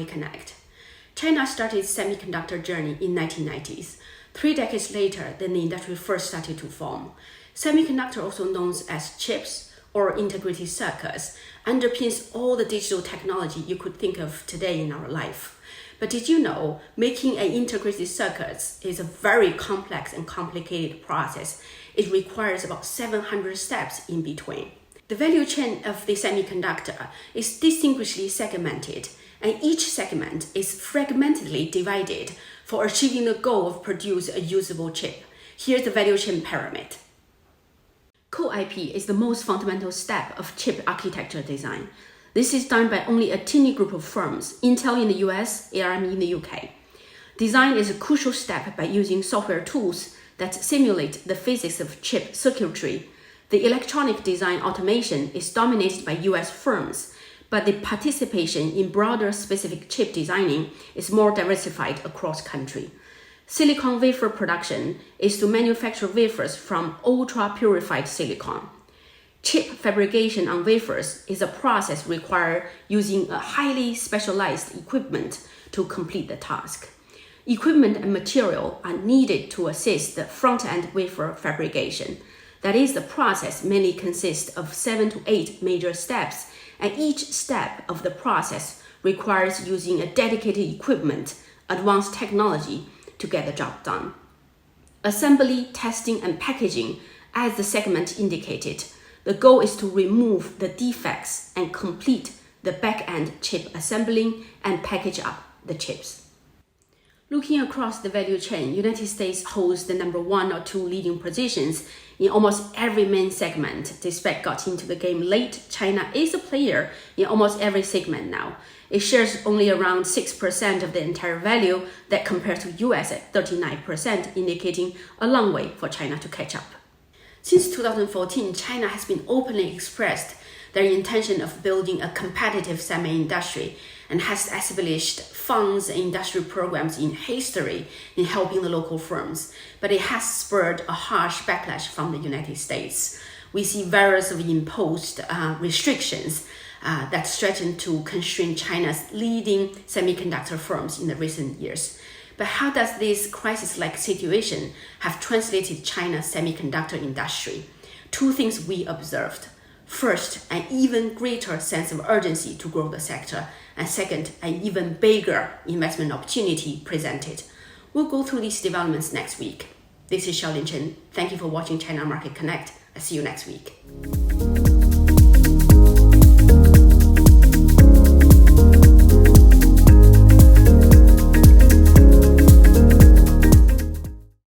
Market Connect. China started its semiconductor journey in 1990s, 3 decades later than the industry first started to form. Semiconductor, also known as chips or integrated circuits, underpins all the digital technology you could think of today in our life. But did you know making an integrated circuit is a very complex and complicated process? It requires about 700 steps in between. The value chain of the semiconductor is distinguishedly segmented, and each segment is fragmentedly divided for achieving the goal of producing a usable chip. Here's the value chain pyramid. Co-IP is the most fundamental step of chip architecture design. This is done by only a teeny group of firms, Intel in the US, ARM in the UK. Design is a crucial step by using software tools that simulate the physics of chip circuitry. The electronic design automation is dominated by US firms, but the participation in broader specific chip designing is more diversified across country. Silicon wafer production is to manufacture wafers from ultra-purified silicon. Chip fabrication on wafers is a process required using a highly specialized equipment to complete the task. Equipment and material are needed to assist the front-end wafer fabrication. That is, the process mainly consists of 7 to 8 major steps, and each step of the process requires using a dedicated equipment, advanced technology to get the job done. Assembly, testing, and packaging, as the segment indicated. The goal is to remove the defects and complete the back-end chip assembling and package up the chips. Looking across the value chain, United States holds the number 1 or 2 leading positions in almost every main segment. This spec got into the game late. China is a player in almost every segment now. It shares only around 6% of the entire value, that compares to US at 39%, indicating a long way for China to catch up. Since 2014, China has been openly expressed their intention of building a competitive semi-industry and has established funds and industry programs in history in helping the local firms. But it has spurred a harsh backlash from the United States. We see various of imposed restrictions that threaten to constrain China's leading semiconductor firms in the recent years. But how does this crisis-like situation have translated China's semiconductor industry? 2 things we observed. First, an even greater sense of urgency to grow the sector, and second, an even bigger investment opportunity presented. We'll go through these developments next week. This is Xiaolin Chen. Thank you for watching China Market Connect. I'll see you next week.